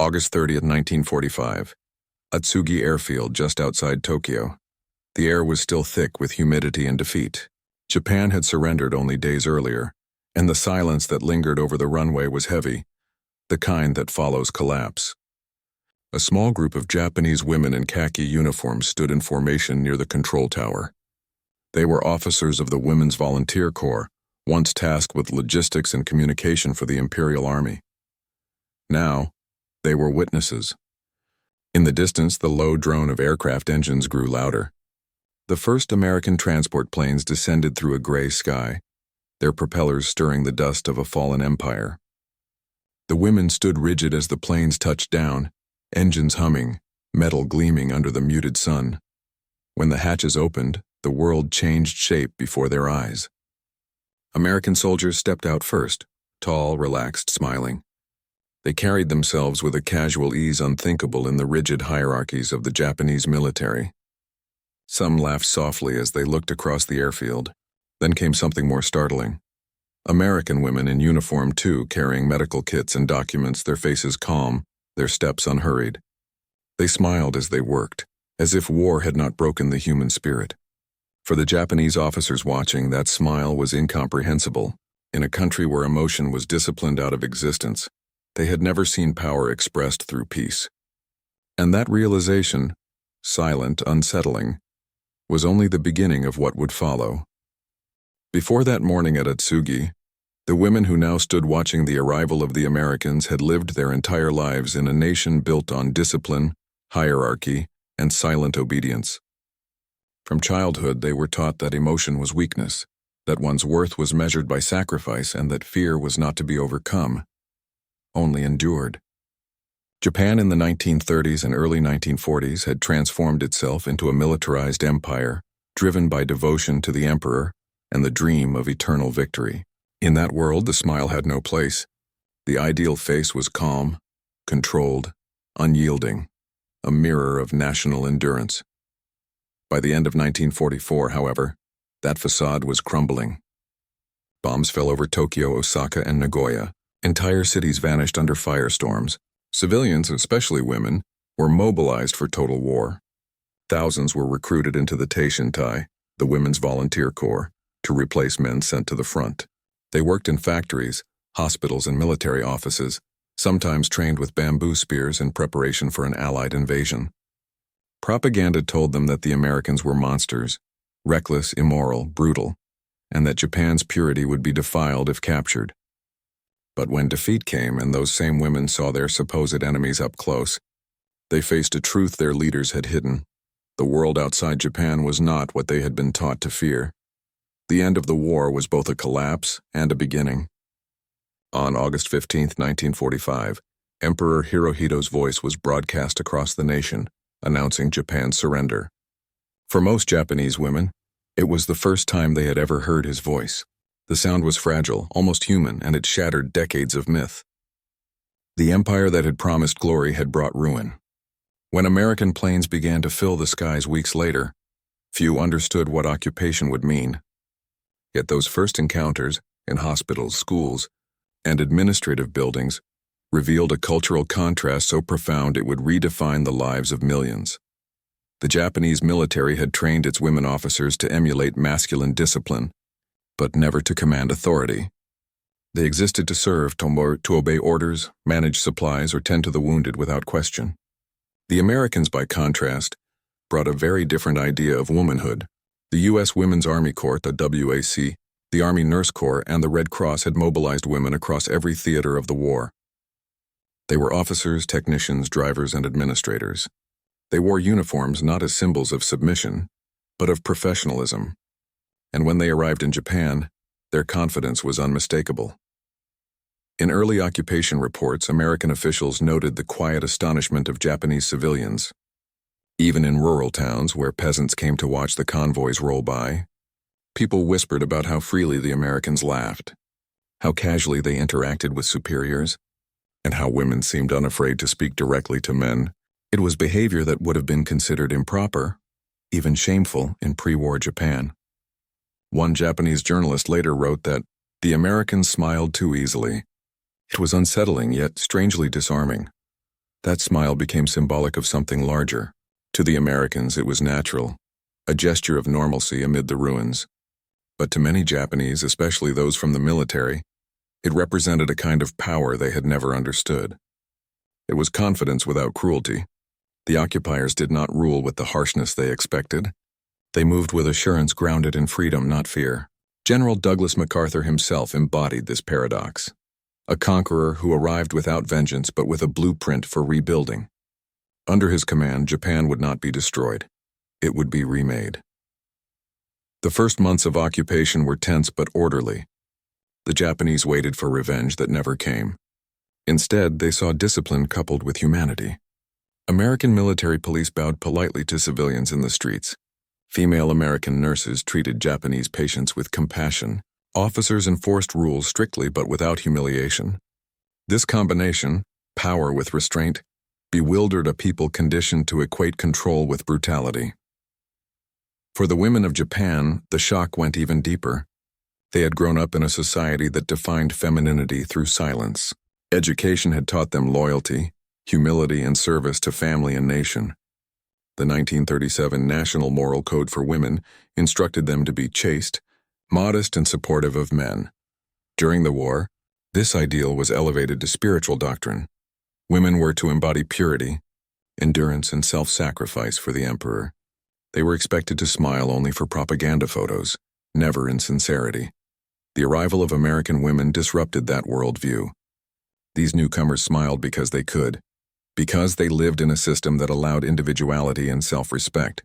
August 30th, 1945. Atsugi Airfield just outside Tokyo. The air was still thick with humidity and defeat. Japan had surrendered only days earlier, and the silence that lingered over the runway was heavy, the kind that follows collapse. A small group of Japanese women in khaki uniforms stood in formation near the control tower. They were officers of the Women's Volunteer Corps, once tasked with logistics and communication for the Imperial Army. Now, they were witnesses. In the distance, the low drone of aircraft engines grew louder. The first American transport planes descended through a gray sky, their propellers stirring the dust of a fallen empire. The women stood rigid as the planes touched down, engines humming, metal gleaming under the muted sun. When the hatches opened, the world changed shape before their eyes. American soldiers stepped out first, tall, relaxed, smiling. They carried themselves with a casual ease unthinkable in the rigid hierarchies of the Japanese military. Some laughed softly as they looked across the airfield. Then came something more startling. American women in uniform too, carrying medical kits and documents, their faces calm, their steps unhurried. They smiled as they worked, as if war had not broken the human spirit. For the Japanese officers watching, that smile was incomprehensible. In a country where emotion was disciplined out of existence, they had never seen power expressed through peace. And that realization, silent, unsettling, was only the beginning of what would follow. Before that morning at Atsugi, the women who now stood watching the arrival of the Americans had lived their entire lives in a nation built on discipline, hierarchy, and silent obedience. From childhood, they were taught that emotion was weakness, that one's worth was measured by sacrifice, and that fear was not to be overcome, only endured. Japan in the 1930s and early 1940s had transformed itself into a militarized empire, driven by devotion to the emperor and the dream of eternal victory. In that world, the smile had no place. The ideal face was calm, controlled, unyielding, a mirror of national endurance. By the end of 1944, however, that facade was crumbling. Bombs fell over Tokyo, Osaka, and Nagoya. Entire cities vanished under firestorms. Civilians, especially women, were mobilized for total war. Thousands were recruited into the Teishintai, the Women's Volunteer Corps, to replace men sent to the front. They worked in factories, hospitals, and military offices, sometimes trained with bamboo spears in preparation for an Allied invasion. Propaganda told them that the Americans were monsters, reckless, immoral, brutal, and that Japan's purity would be defiled if captured. But when defeat came and those same women saw their supposed enemies up close, they faced a truth their leaders had hidden. The world outside Japan was not what they had been taught to fear. The end of the war was both a collapse and a beginning. On August 15, 1945, Emperor Hirohito's voice was broadcast across the nation, announcing Japan's surrender. For most Japanese women, it was the first time they had ever heard his voice. The sound was fragile, almost human, and it shattered decades of myth. The empire that had promised glory had brought ruin. When American planes began to fill the skies weeks later, few understood what occupation would mean. Yet those first encounters, in hospitals, schools, and administrative buildings, revealed a cultural contrast so profound it would redefine the lives of millions. The Japanese military had trained its women officers to emulate masculine discipline, but never to command authority. They existed to serve, to obey orders, manage supplies, or tend to the wounded without question. The Americans, by contrast, brought a very different idea of womanhood. The U.S. Women's Army Corps, the WWII, the Army Nurse Corps, and the Red Cross had mobilized women across every theater of the war. They were officers, technicians, drivers, and administrators. They wore uniforms not as symbols of submission, but of professionalism. And when they arrived in Japan, their confidence was unmistakable. In early occupation reports, American officials noted the quiet astonishment of Japanese civilians. Even in rural towns where peasants came to watch the convoys roll by, people whispered about how freely the Americans laughed, how casually they interacted with superiors, and how women seemed unafraid to speak directly to men. It was behavior that would have been considered improper, even shameful, in pre-war Japan. One Japanese journalist later wrote that the Americans smiled too easily. It was unsettling yet strangely disarming. That smile became symbolic of something larger. To the Americans, it was natural, a gesture of normalcy amid the ruins. But to many Japanese, especially those from the military, it represented a kind of power they had never understood. It was confidence without cruelty. The occupiers did not rule with the harshness they expected. They moved with assurance grounded in freedom, not fear. General Douglas MacArthur himself embodied this paradox. A conqueror who arrived without vengeance but with a blueprint for rebuilding. Under his command, Japan would not be destroyed. It would be remade. The first months of occupation were tense but orderly. The Japanese waited for revenge that never came. Instead, they saw discipline coupled with humanity. American military police bowed politely to civilians in the streets. Female American nurses treated Japanese patients with compassion. Officers enforced rules strictly but without humiliation. This combination, power with restraint, bewildered a people conditioned to equate control with brutality. For the women of Japan, the shock went even deeper. They had grown up in a society that defined femininity through silence. Education had taught them loyalty, humility, and service to family and nation. The 1937 National Moral Code for Women instructed them to be chaste, modest, and supportive of men. During the war, this ideal was elevated to spiritual doctrine. Women were to embody purity, endurance, and self-sacrifice for the emperor. They were expected to smile only for propaganda photos, never in sincerity. The arrival of American women disrupted that worldview. These newcomers smiled because they could, because they lived in a system that allowed individuality and self-respect.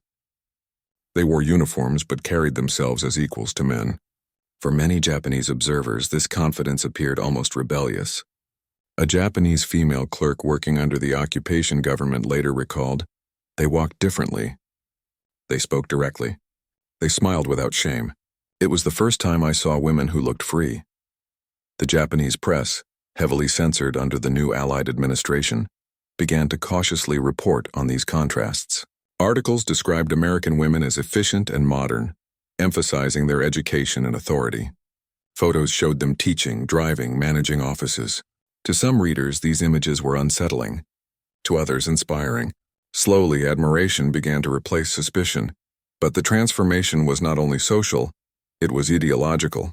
They wore uniforms but carried themselves as equals to men. For many Japanese observers, this confidence appeared almost rebellious. A Japanese female clerk working under the occupation government later recalled, "They walked differently. They spoke directly. They smiled without shame. It was the first time I saw women who looked free." The Japanese press, heavily censored under the new Allied administration, began to cautiously report on these contrasts. Articles described American women as efficient and modern, emphasizing their education and authority. Photos showed them teaching, driving, managing offices. To some readers, these images were unsettling. To others, inspiring. Slowly, admiration began to replace suspicion. But the transformation was not only social, it was ideological.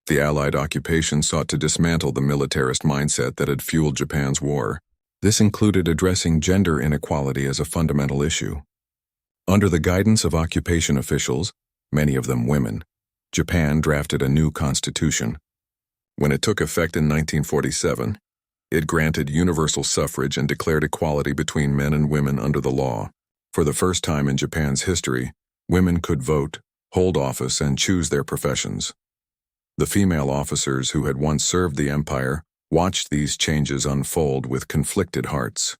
The Allied occupation sought to dismantle the militarist mindset that had fueled Japan's war. This included addressing gender inequality as a fundamental issue. Under the guidance of occupation officials, many of them women, Japan drafted a new constitution. When it took effect in 1947, it granted universal suffrage and declared equality between men and women under the law. For the first time in Japan's history, women could vote, hold office, and choose their professions. The female officers who had once served the empire watched these changes unfold with conflicted hearts.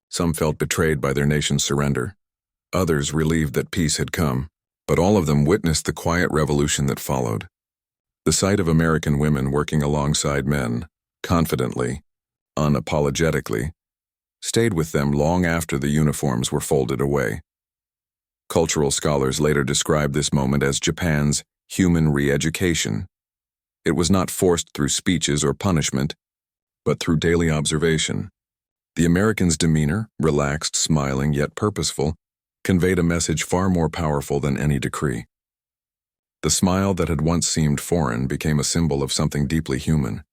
Some felt betrayed by their nation's surrender. Others relieved that peace had come, but all of them witnessed the quiet revolution that followed. The sight of American women working alongside men, confidently, unapologetically, stayed with them long after the uniforms were folded away. Cultural scholars later described this moment as Japan's human re-education. It was not forced through speeches or punishment, but through daily observation. The Americans' demeanor, relaxed, smiling, yet purposeful, conveyed a message far more powerful than any decree. The smile that had once seemed foreign became a symbol of something deeply human,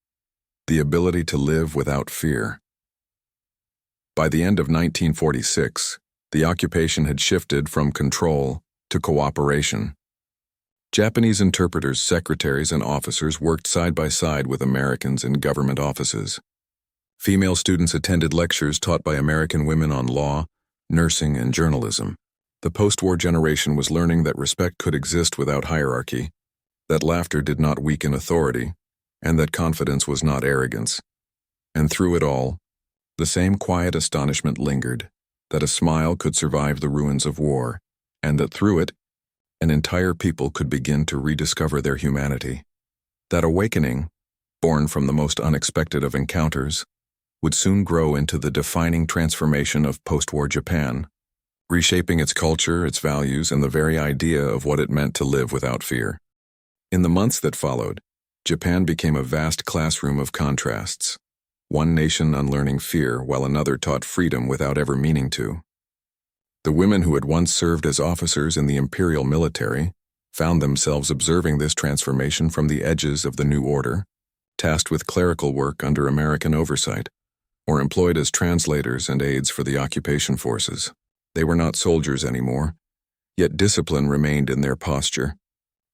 the ability to live without fear. By the end of 1946, the occupation had shifted from control to cooperation. Japanese interpreters, secretaries, and officers worked side by side with Americans in government offices. Female students attended lectures taught by American women on law, nursing, and journalism. The post-war generation was learning that respect could exist without hierarchy, that laughter did not weaken authority, and that confidence was not arrogance. And through it all, the same quiet astonishment lingered, that a smile could survive the ruins of war, and that through it, an entire people could begin to rediscover their humanity. That awakening, born from the most unexpected of encounters, would soon grow into the defining transformation of post-war Japan, reshaping its culture, its values, and the very idea of what it meant to live without fear. In the months that followed, Japan became a vast classroom of contrasts. one nation unlearning fear while another taught freedom without ever meaning to. The women who had once served as officers in the imperial military found themselves observing this transformation from the edges of the new order, tasked with clerical work under American oversight, or employed as translators and aides for the occupation forces. They were not soldiers anymore, yet discipline remained in their posture.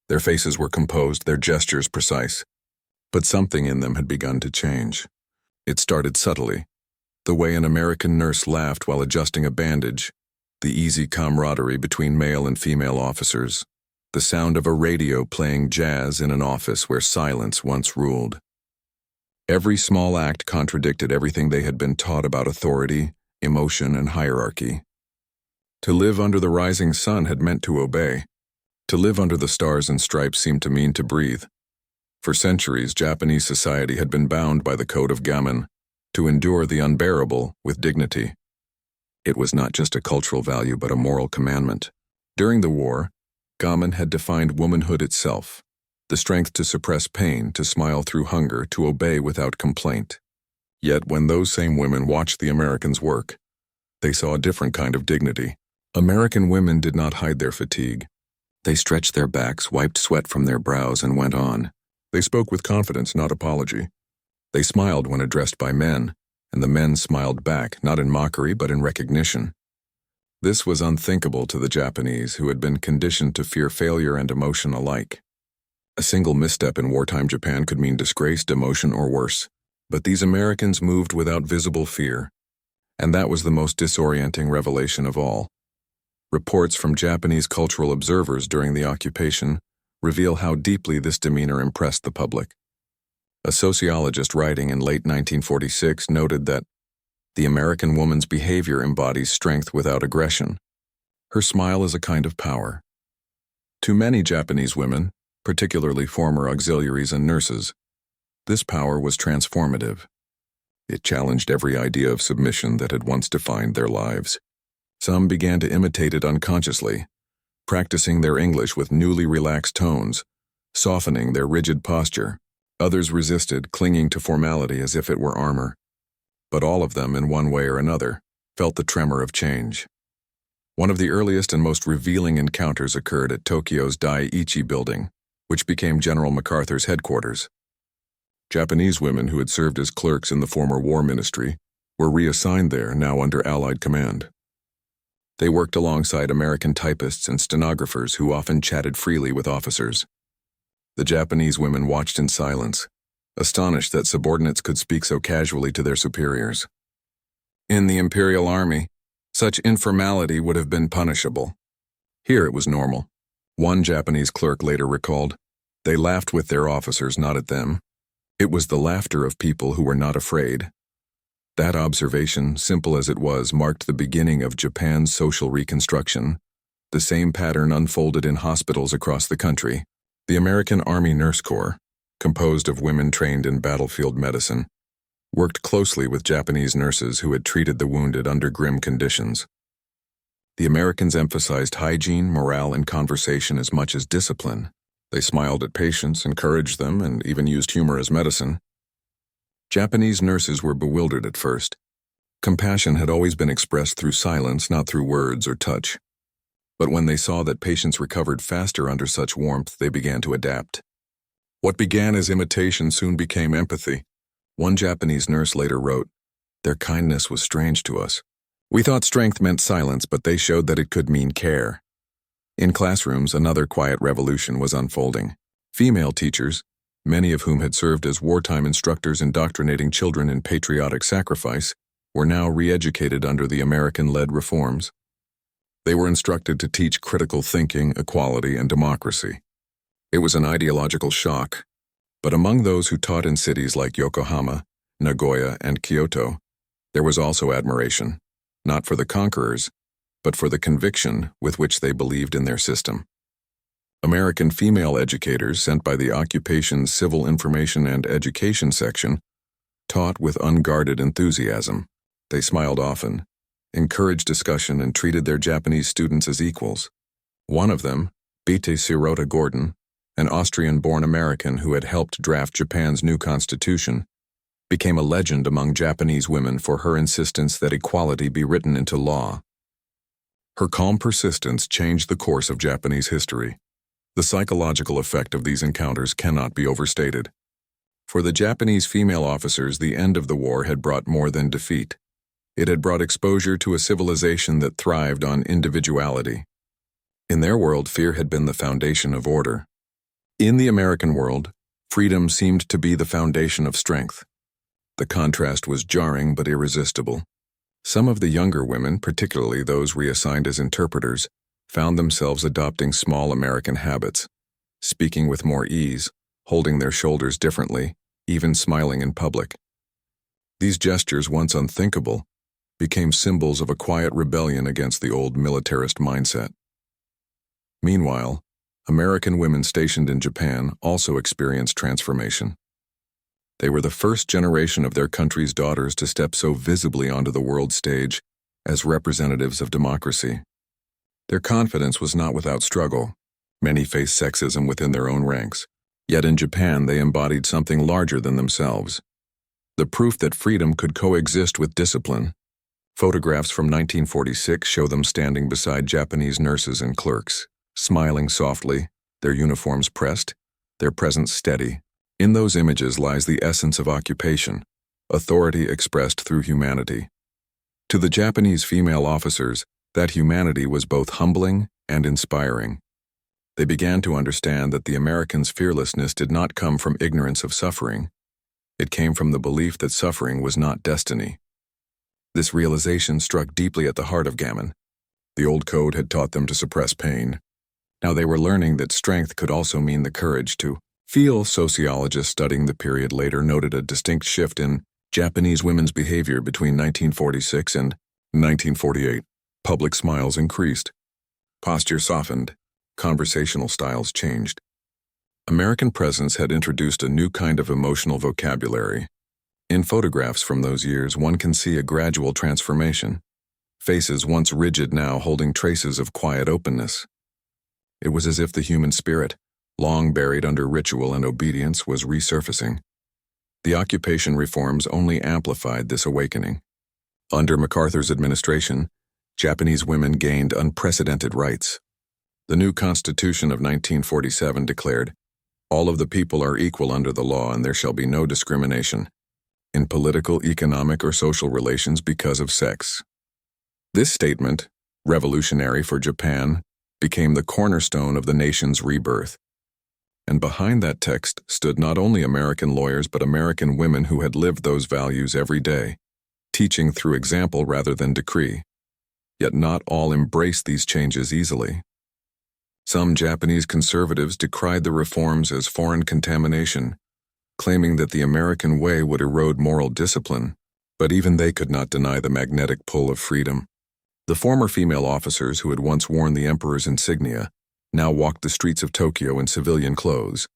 Their faces were composed, their gestures precise. But something in them had begun to change. It started subtly. The way an American nurse laughed while adjusting a bandage, the easy camaraderie between male and female officers, the sound of a radio playing jazz in an office where silence once ruled. Every small act contradicted everything they had been taught about authority, emotion, and hierarchy. To live under the rising sun had meant to obey. To live under the stars and stripes seemed to mean to breathe. For centuries, Japanese society had been bound by the code of gamin, to endure the unbearable with dignity. It was not just a cultural value but a moral commandment. During the war, gamin had defined womanhood itself, the strength to suppress pain, to smile through hunger, to obey without complaint. Yet when those same women watched the Americans work, they saw a different kind of dignity. American women did not hide their fatigue. They stretched their backs, wiped sweat from their brows, and went on. They spoke with confidence, not apology. They smiled when addressed by men, and the men smiled back, not in mockery but in recognition. This was unthinkable to the Japanese, who had been conditioned to fear failure and emotion alike. A single misstep in wartime Japan could mean disgrace, demotion, or worse. But these Americans moved without visible fear, and that was the most disorienting revelation of all. Reports from Japanese cultural observers during the occupation reveal how deeply this demeanor impressed the public. A sociologist writing in late 1946 noted that the American woman's behavior embodies strength without aggression. Her smile is a kind of power. To many Japanese women, particularly former auxiliaries and nurses, this power was transformative. It challenged every idea of submission that had once defined their lives. Some began to imitate it unconsciously, practicing their English with newly relaxed tones, softening their rigid posture. Others resisted, clinging to formality as if it were armor. But all of them, in one way or another, felt the tremor of change. One of the earliest and most revealing encounters occurred at Tokyo's Dai-ichi building, which became General MacArthur's headquarters. Japanese women who had served as clerks in the former war ministry were reassigned there, now under Allied command. They worked alongside American typists and stenographers who often chatted freely with officers. The Japanese women watched in silence, astonished that subordinates could speak so casually to their superiors. In the Imperial Army, such informality would have been punishable. Here it was normal. One Japanese clerk later recalled, "They laughed with their officers, not at them. It was the laughter of people who were not afraid." That observation, simple as it was, marked the beginning of Japan's social reconstruction. The same pattern unfolded in hospitals across the country. The American Army Nurse Corps, composed of women trained in battlefield medicine, worked closely with Japanese nurses who had treated the wounded under grim conditions. The Americans emphasized hygiene, morale, and conversation as much as discipline. They smiled at patients, encouraged them, and even used humor as medicine. Japanese nurses were bewildered at first. Compassion had always been expressed through silence, not through words or touch. But when they saw that patients recovered faster under such warmth, they began to adapt. What began as imitation soon became empathy. One Japanese nurse later wrote, "Their kindness was strange to us. We thought strength meant silence, but they showed that it could mean care." In classrooms, another quiet revolution was unfolding. Female teachers, many of whom had served as wartime instructors indoctrinating children in patriotic sacrifice, were now re-educated under the American-led reforms. They were instructed to teach critical thinking, equality, and democracy. It was an ideological shock, but among those who taught in cities like Yokohama, Nagoya, and Kyoto, there was also admiration, not for the conquerors, but for the conviction with which they believed in their system. American female educators sent by the occupation's Civil Information and Education section taught with unguarded enthusiasm. They smiled often, encouraged discussion, and treated their Japanese students as equals. One of them, Bete Sirota Gordon, an Austrian-born American who had helped draft Japan's new constitution, became a legend among Japanese women for her insistence that equality be written into law. Her calm persistence changed the course of Japanese history. The psychological effect of these encounters cannot be overstated. For the Japanese female officers, the end of the war had brought more than defeat. It had brought exposure to a civilization that thrived on individuality. In their world, fear had been the foundation of order. In the American world, freedom seemed to be the foundation of strength. The contrast was jarring but irresistible. Some of the younger women, particularly those reassigned as interpreters, found themselves adopting small American habits, speaking with more ease, holding their shoulders differently, even smiling in public. These gestures, once unthinkable, became symbols of a quiet rebellion against the old militarist mindset. Meanwhile, American women stationed in Japan also experienced transformation. They were the first generation of their country's daughters to step so visibly onto the world stage as representatives of democracy. Their confidence was not without struggle. Many faced sexism within their own ranks. Yet in Japan, they embodied something larger than themselves. The proof that freedom could coexist with discipline. Photographs from 1946 show them standing beside Japanese nurses and clerks, smiling softly, their uniforms pressed, their presence steady. In those images lies the essence of occupation, authority expressed through humanity. To the Japanese female officers, that humanity was both humbling and inspiring. They began to understand that the Americans' fearlessness did not come from ignorance of suffering. It came from the belief that suffering was not destiny. This realization struck deeply at the heart of Gammon. The old code had taught them to suppress pain. Now they were learning that strength could also mean the courage to feel. Sociologists studying the period later noted a distinct shift in Japanese women's behavior between 1946 and 1948. Public smiles increased. Posture softened. Conversational styles changed. American presence had introduced a new kind of emotional vocabulary. In photographs from those years, one can see a gradual transformation. Faces once rigid now holding traces of quiet openness. It was as if the human spirit, long buried under ritual and obedience, was resurfacing. The occupation reforms only amplified this awakening. Under MacArthur's administration, Japanese women gained unprecedented rights. The new Constitution of 1947 declared, "All of the people are equal under the law and there shall be no discrimination in political, economic, or social relations because of sex." This statement, revolutionary for Japan, became the cornerstone of the nation's rebirth. And behind that text stood not only American lawyers but American women who had lived those values every day, teaching through example rather than decree. Yet not all embraced these changes easily. Some Japanese conservatives decried the reforms as foreign contamination, claiming that the American way would erode moral discipline, but even they could not deny the magnetic pull of freedom. The former female officers who had once worn the emperor's insignia now walked the streets of Tokyo in civilian clothes,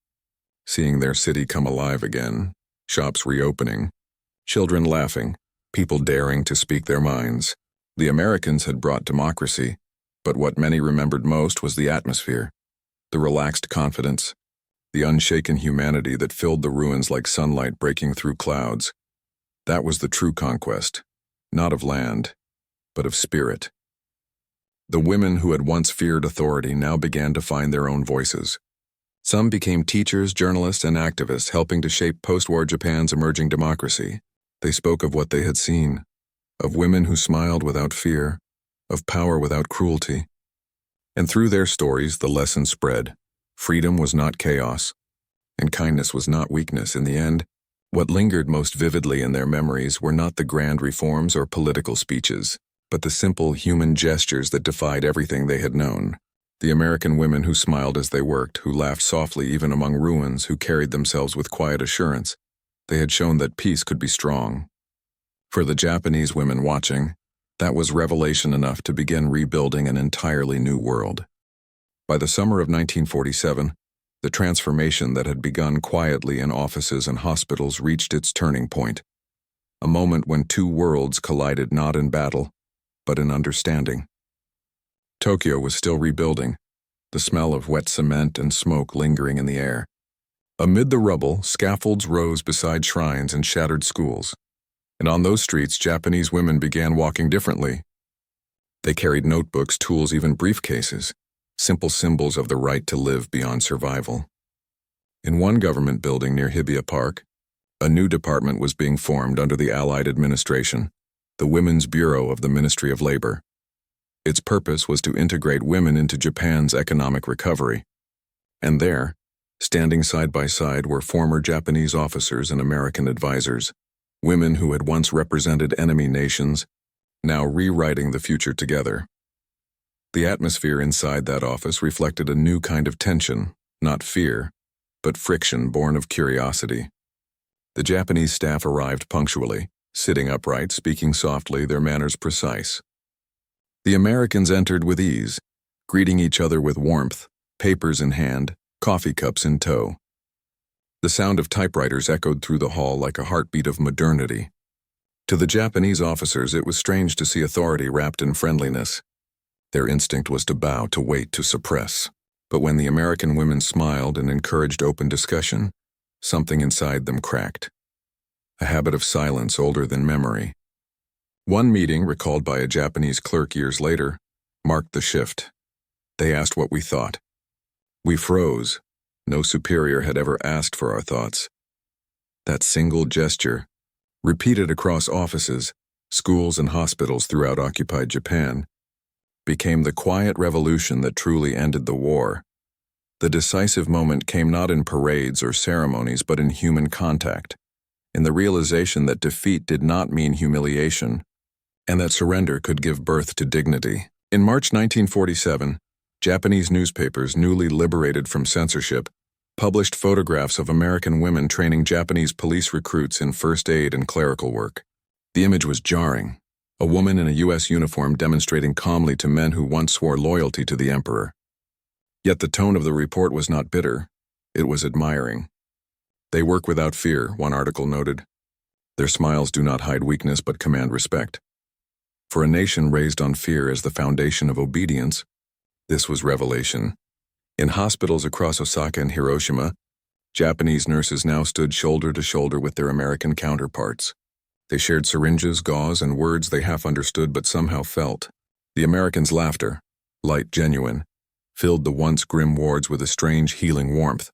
seeing their city come alive again, shops reopening, children laughing, people daring to speak their minds. The Americans had brought democracy, but what many remembered most was the atmosphere, the relaxed confidence, the unshaken humanity that filled the ruins like sunlight breaking through clouds. That was the true conquest, not of land, but of spirit. The women who had once feared authority now began to find their own voices. Some became teachers, journalists, and activists, helping to shape post-war Japan's emerging democracy. They spoke of what they had seen, of women who smiled without fear, of power without cruelty. And through their stories, the lesson spread. Freedom was not chaos, and kindness was not weakness. In the end, what lingered most vividly in their memories were not the grand reforms or political speeches, but the simple human gestures that defied everything they had known. The American women who smiled as they worked, who laughed softly even among ruins, who carried themselves with quiet assurance. They had shown that peace could be strong. For the Japanese women watching, that was revelation enough to begin rebuilding an entirely new world. By the summer of 1947, the transformation that had begun quietly in offices and hospitals reached its turning point, a moment when two worlds collided not in battle, but in understanding. Tokyo was still rebuilding, the smell of wet cement and smoke lingering in the air. Amid the rubble, scaffolds rose beside shrines and shattered schools. And on those streets, Japanese women began walking differently. They carried notebooks, tools, even briefcases, simple symbols of the right to live beyond survival. In one government building near Hibiya Park, a new department was being formed under the Allied administration, the Women's Bureau of the Ministry of Labor. Its purpose was to integrate women into Japan's economic recovery. And there, standing side by side, were former Japanese officers and American advisors, women who had once represented enemy nations, now rewriting the future together. The atmosphere inside that office reflected a new kind of tension, not fear, but friction born of curiosity. The Japanese staff arrived punctually, sitting upright, speaking softly, their manners precise. The Americans entered with ease, greeting each other with warmth, papers in hand, coffee cups in tow. The sound of typewriters echoed through the hall like a heartbeat of modernity. To the Japanese officers, it was strange to see authority wrapped in friendliness. Their instinct was to bow, to wait, to suppress. But when the American women smiled and encouraged open discussion, something inside them cracked. A habit of silence older than memory. One meeting, recalled by a Japanese clerk years later, marked the shift. They asked what we thought. We froze. No superior had ever asked for our thoughts. That single gesture, repeated across offices, schools, and hospitals throughout occupied Japan, became the quiet revolution that truly ended the war. The decisive moment came not in parades or ceremonies, but in human contact, in the realization that defeat did not mean humiliation, and that surrender could give birth to dignity. In March 1947, Japanese newspapers, newly liberated from censorship, published photographs of American women training Japanese police recruits in first aid and clerical work. The image was jarring. A woman in a U.S. uniform demonstrating calmly to men who once swore loyalty to the emperor. Yet the tone of the report was not bitter. It was admiring. They work without fear, one article noted. Their smiles do not hide weakness but command respect. For a nation raised on fear as the foundation of obedience, this was revelation. In hospitals across Osaka and Hiroshima, Japanese nurses now stood shoulder to shoulder with their American counterparts. They shared syringes, gauze, and words they half understood but somehow felt. The Americans' laughter, light, genuine, filled the once grim wards with a strange, healing warmth.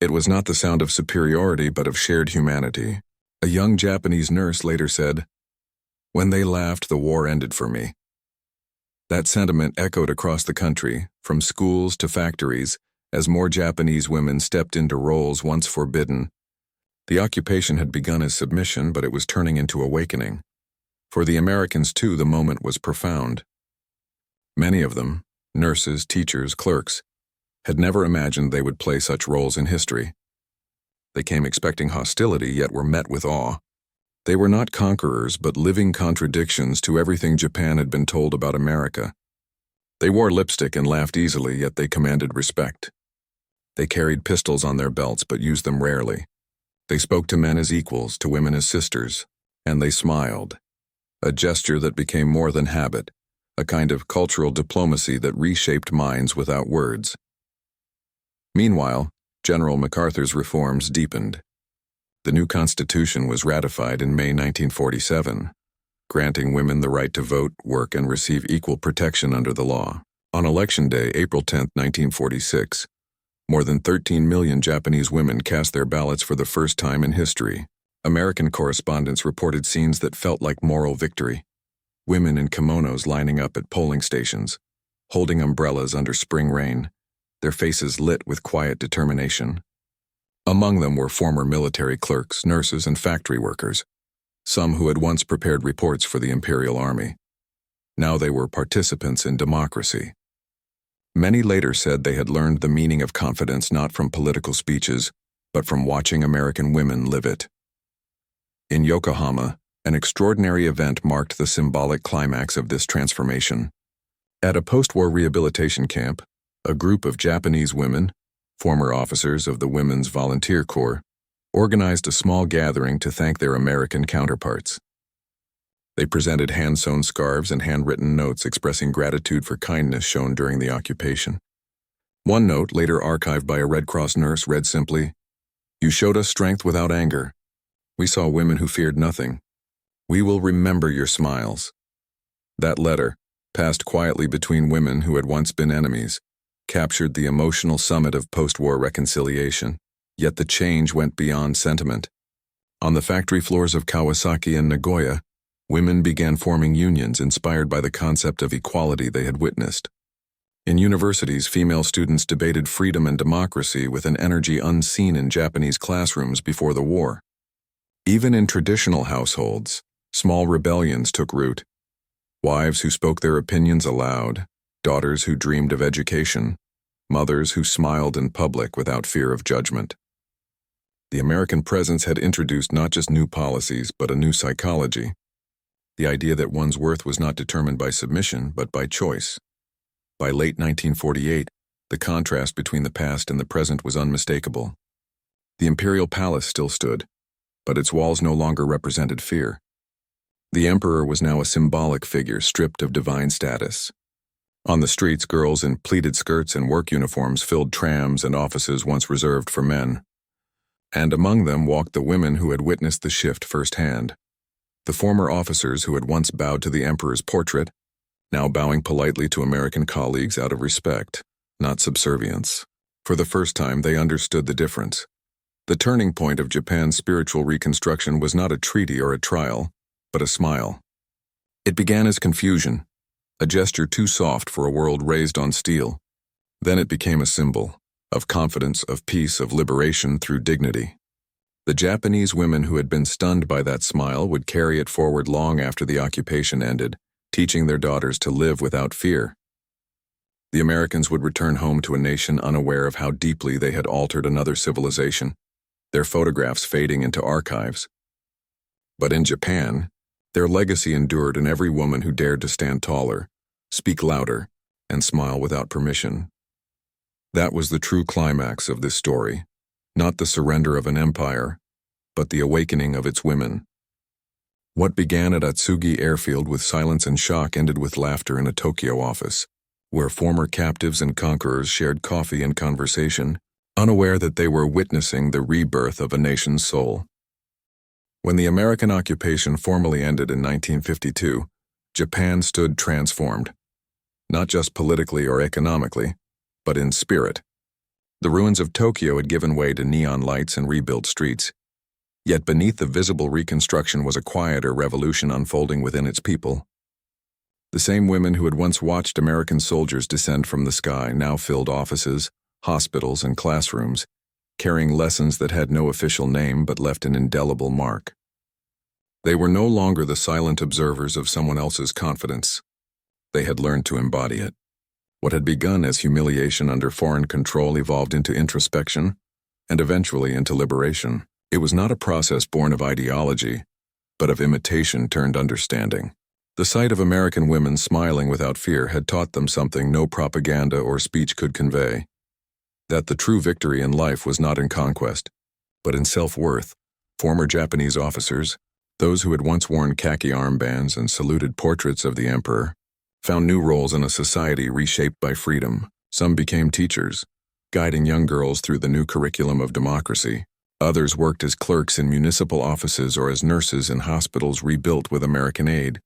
It was not the sound of superiority but of shared humanity. A young Japanese nurse later said, "When they laughed, the war ended for me." That sentiment echoed across the country, from schools to factories, as more Japanese women stepped into roles once forbidden. The occupation had begun as submission, but it was turning into awakening. For the Americans, too, the moment was profound. Many of them, nurses, teachers, clerks, had never imagined they would play such roles in history. They came expecting hostility, yet were met with awe. They were not conquerors, but living contradictions to everything Japan had been told about America. They wore lipstick and laughed easily, yet they commanded respect. They carried pistols on their belts, but used them rarely. They spoke to men as equals, to women as sisters, and they smiled. A gesture that became more than habit, a kind of cultural diplomacy that reshaped minds without words. Meanwhile, General MacArthur's reforms deepened. The new Constitution was ratified in May 1947, granting women the right to vote, work, and receive equal protection under the law. On Election Day, April 10, 1946, more than 13 million Japanese women cast their ballots for the first time in history. American correspondents reported scenes that felt like moral victory. Women in kimonos lining up at polling stations, holding umbrellas under spring rain, their faces lit with quiet determination. Among them were former military clerks, nurses, and factory workers, some who had once prepared reports for the Imperial Army. Now they were participants in democracy. Many later said they had learned the meaning of confidence not from political speeches, but from watching American women live it. In Yokohama, an extraordinary event marked the symbolic climax of this transformation. At a post-war rehabilitation camp, a group of Japanese women, former officers of the Women's Volunteer Corps, organized a small gathering to thank their American counterparts. They presented hand-sewn scarves and handwritten notes expressing gratitude for kindness shown during the occupation. One note, later archived by a Red Cross nurse, read simply, "You showed us strength without anger. We saw women who feared nothing. We will remember your smiles." That letter, passed quietly between women who had once been enemies, captured the emotional summit of post-war reconciliation. Yet the change went beyond sentiment. On the factory floors of Kawasaki and Nagoya, women began forming unions inspired by the concept of equality they had witnessed. In universities, female students debated freedom and democracy with an energy unseen in Japanese classrooms before the war. Even in traditional households, small rebellions took root. Wives who spoke their opinions aloud, daughters who dreamed of education, mothers who smiled in public without fear of judgment. The American presence had introduced not just new policies, but a new psychology. The idea that one's worth was not determined by submission, but by choice. By late 1948, the contrast between the past and the present was unmistakable. The imperial palace still stood, but its walls no longer represented fear. The emperor was now a symbolic figure stripped of divine status. On the streets, girls in pleated skirts and work uniforms filled trams and offices once reserved for men. And among them walked the women who had witnessed the shift firsthand. The former officers who had once bowed to the emperor's portrait, now bowing politely to American colleagues out of respect, not subservience. For the first time, they understood the difference. The turning point of Japan's spiritual reconstruction was not a treaty or a trial, but a smile. It began as confusion, a gesture too soft for a world raised on steel. Then it became a symbol of confidence, of peace, of liberation through dignity. The Japanese women who had been stunned by that smile would carry it forward long after the occupation ended, teaching their daughters to live without fear. The Americans would return home to a nation unaware of how deeply they had altered another civilization, their photographs fading into archives. But in Japan, their legacy endured in every woman who dared to stand taller, speak louder, and smile without permission. That was the true climax of this story, not the surrender of an empire, but the awakening of its women. What began at Atsugi Airfield with silence and shock ended with laughter in a Tokyo office, where former captives and conquerors shared coffee and conversation, unaware that they were witnessing the rebirth of a nation's soul. When the American occupation formally ended in 1952, Japan stood transformed, not just politically or economically, but in spirit. The ruins of Tokyo had given way to neon lights and rebuilt streets. Yet beneath the visible reconstruction was a quieter revolution unfolding within its people. The same women who had once watched American soldiers descend from the sky now filled offices, hospitals, and classrooms, carrying lessons that had no official name but left an indelible mark. They were no longer the silent observers of someone else's confidence. They had learned to embody it. What had begun as humiliation under foreign control evolved into introspection, and eventually into liberation. It was not a process born of ideology, but of imitation turned understanding. The sight of American women smiling without fear had taught them something no propaganda or speech could convey. That the true victory in life was not in conquest, but in self-worth. Former Japanese officers, those who had once worn khaki armbands and saluted portraits of the emperor, found new roles in a society reshaped by freedom. Some became teachers, guiding young girls through the new curriculum of democracy. Others worked as clerks in municipal offices or as nurses in hospitals rebuilt with American aid.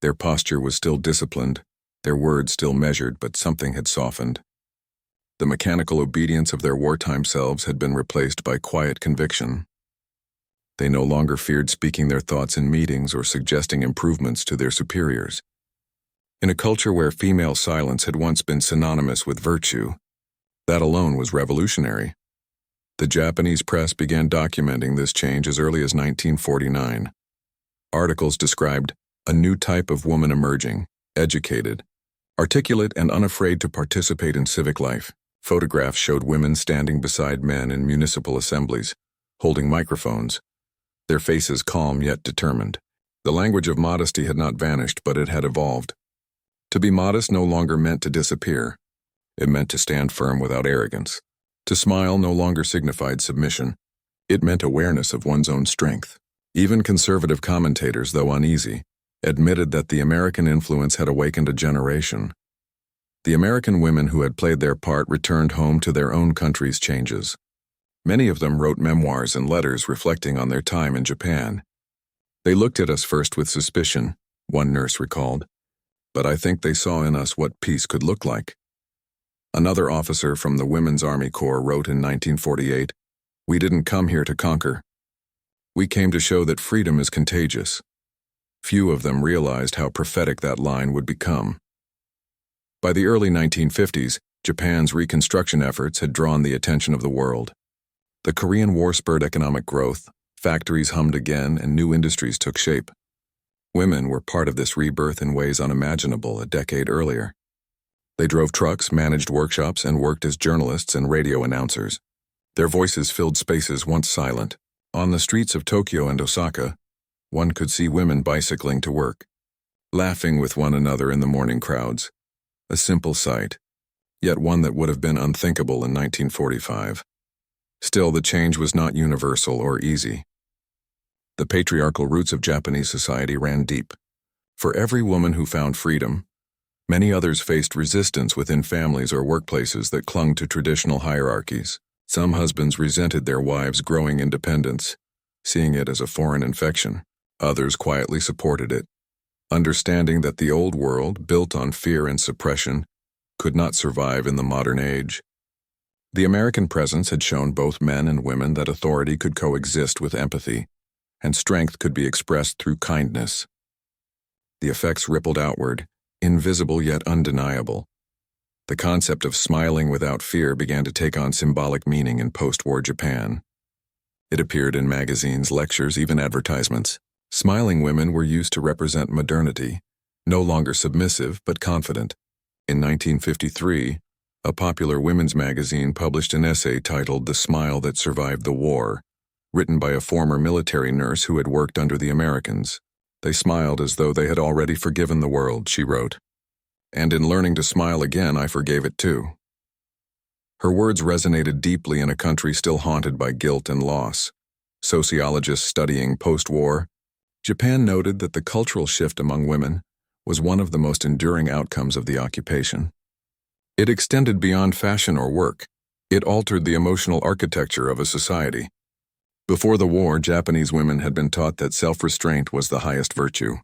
Their posture was still disciplined, their words still measured, but something had softened. The mechanical obedience of their wartime selves had been replaced by quiet conviction. They no longer feared speaking their thoughts in meetings or suggesting improvements to their superiors. In a culture where female silence had once been synonymous with virtue, that alone was revolutionary. The Japanese press began documenting this change as early as 1949. Articles described a new type of woman emerging, educated, articulate, and unafraid to participate in civic life. Photographs showed women standing beside men in municipal assemblies, holding microphones, their faces calm yet determined. The language of modesty had not vanished, but it had evolved. To be modest no longer meant to disappear. It meant to stand firm without arrogance. To smile no longer signified submission. It meant awareness of one's own strength. Even conservative commentators, though uneasy, admitted that the American influence had awakened a generation. The American women who had played their part returned home to their own country's changes. Many of them wrote memoirs and letters reflecting on their time in Japan. They looked at us first with suspicion, one nurse recalled, but I think they saw in us what peace could look like. Another officer from the Women's Army Corps wrote in 1948, "We didn't come here to conquer. We came to show that freedom is contagious." Few of them realized how prophetic that line would become. By the early 1950s, Japan's reconstruction efforts had drawn the attention of the world. The Korean War spurred economic growth, factories hummed again, and new industries took shape. Women were part of this rebirth in ways unimaginable a decade earlier. They drove trucks, managed workshops, and worked as journalists and radio announcers. Their voices filled spaces once silent. On the streets of Tokyo and Osaka, one could see women bicycling to work, laughing with one another in the morning crowds. A simple sight, yet one that would have been unthinkable in 1945. Still, the change was not universal or easy. The patriarchal roots of Japanese society ran deep. For every woman who found freedom, many others faced resistance within families or workplaces that clung to traditional hierarchies. Some husbands resented their wives' growing independence, seeing it as a foreign infection. Others quietly supported it, understanding that the old world, built on fear and suppression, could not survive in the modern age. The American presence had shown both men and women that authority could coexist with empathy, and strength could be expressed through kindness. The effects rippled outward, invisible yet undeniable. The concept of smiling without fear began to take on symbolic meaning in post-war Japan. It appeared in magazines, lectures, even advertisements. Smiling women were used to represent modernity, no longer submissive but confident. In 1953, a popular women's magazine published an essay titled "The Smile That Survived the War," written by a former military nurse who had worked under the Americans. "They smiled as though they had already forgiven the world," she wrote. "And in learning to smile again, I forgave it too." Her words resonated deeply in a country still haunted by guilt and loss. Sociologists studying post-war Japan noted that the cultural shift among women was one of the most enduring outcomes of the occupation. It extended beyond fashion or work. It altered the emotional architecture of a society. Before the war, Japanese women had been taught that self-restraint was the highest virtue.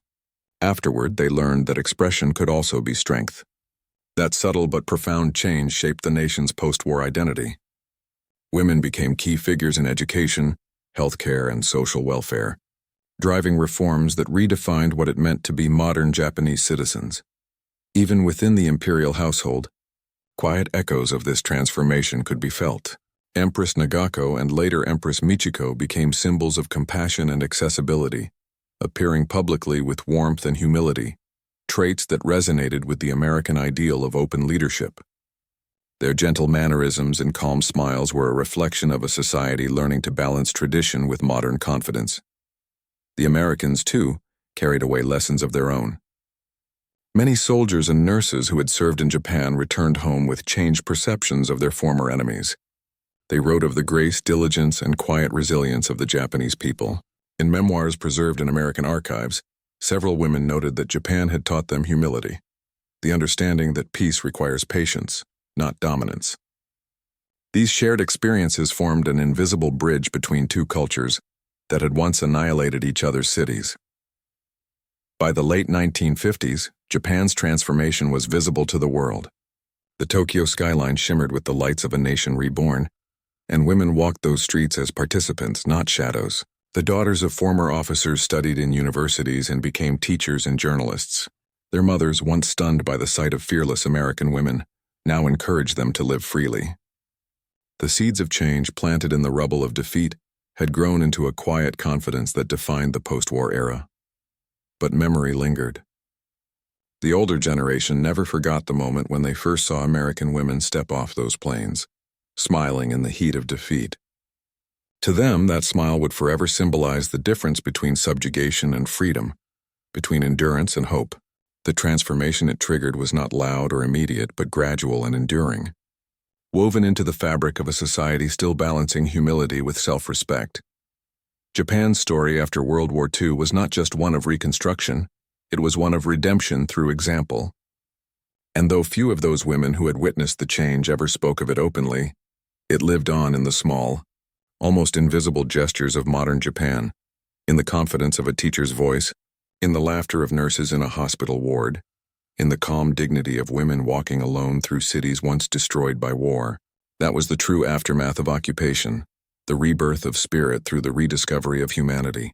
Afterward, they learned that expression could also be strength. That subtle but profound change shaped the nation's post-war identity. Women became key figures in education, healthcare, and social welfare, driving reforms that redefined what it meant to be modern Japanese citizens. Even within the imperial household, quiet echoes of this transformation could be felt. Empress Nagako and later Empress Michiko became symbols of compassion and accessibility, appearing publicly with warmth and humility, traits that resonated with the American ideal of open leadership. Their gentle mannerisms and calm smiles were a reflection of a society learning to balance tradition with modern confidence. The Americans, too, carried away lessons of their own. Many soldiers and nurses who had served in Japan returned home with changed perceptions of their former enemies. They wrote of the grace, diligence, and quiet resilience of the Japanese people. In memoirs preserved in American archives, several women noted that Japan had taught them humility, the understanding that peace requires patience, not dominance. These shared experiences formed an invisible bridge between two cultures that had once annihilated each other's cities. By the late 1950s, Japan's transformation was visible to the world. The Tokyo skyline shimmered with the lights of a nation reborn, and women walked those streets as participants, not shadows. The daughters of former officers studied in universities and became teachers and journalists. Their mothers, once stunned by the sight of fearless American women, now encouraged them to live freely. The seeds of change planted in the rubble of defeat had grown into a quiet confidence that defined the post-war era. But memory lingered. The older generation never forgot the moment when they first saw American women step off those planes, smiling in the heat of defeat. To them, that smile would forever symbolize the difference between subjugation and freedom, between endurance and hope. The transformation it triggered was not loud or immediate, but gradual and enduring, woven into the fabric of a society still balancing humility with self-respect. Japan's story after World War II was not just one of reconstruction, it was one of redemption through example. And though few of those women who had witnessed the change ever spoke of it openly, it lived on in the small, almost invisible gestures of modern Japan, in the confidence of a teacher's voice, in the laughter of nurses in a hospital ward, in the calm dignity of women walking alone through cities once destroyed by war. That was the true aftermath of occupation, the rebirth of spirit through the rediscovery of humanity.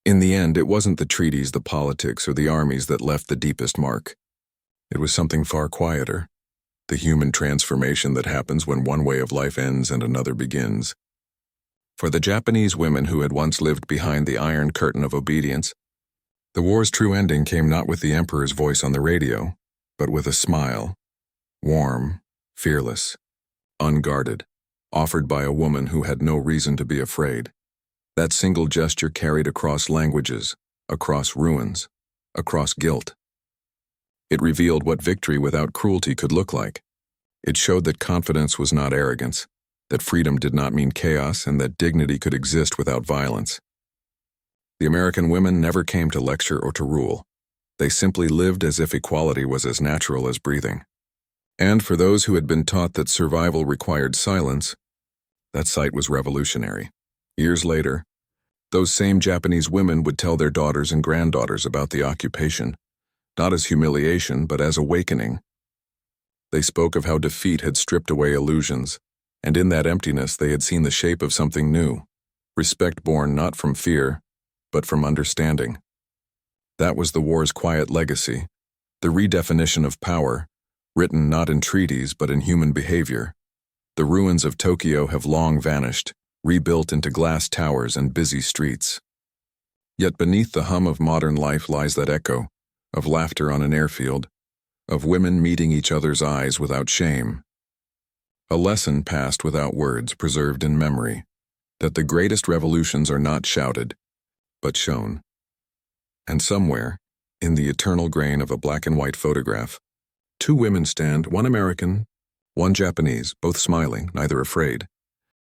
In the end, it wasn't the treaties, the politics, or the armies that left the deepest mark. It was something far quieter, the human transformation that happens when one way of life ends and another begins. For the Japanese women who had once lived behind the iron curtain of obedience, the war's true ending came not with the emperor's voice on the radio, but with a smile, warm, fearless, unguarded, offered by a woman who had no reason to be afraid. That single gesture carried across languages, across ruins, across guilt. It revealed what victory without cruelty could look like. It showed that confidence was not arrogance, that freedom did not mean chaos, and that dignity could exist without violence. The American women never came to lecture or to rule. They simply lived as if equality was as natural as breathing. And for those who had been taught that survival required silence, that sight was revolutionary. Years later, those same Japanese women would tell their daughters and granddaughters about the occupation, not as humiliation, but as awakening. They spoke of how defeat had stripped away illusions, and in that emptiness they had seen the shape of something new, respect born not from fear, but from understanding. That was the war's quiet legacy, the redefinition of power, written not in treaties but in human behavior. The ruins of Tokyo have long vanished, rebuilt into glass towers and busy streets. Yet beneath the hum of modern life lies that echo, of laughter on an airfield, of women meeting each other's eyes without shame. A lesson passed without words, preserved in memory, that the greatest revolutions are not shouted, but shown. And somewhere, in the eternal grain of a black and white photograph, two women stand, one American, one Japanese, both smiling, neither afraid.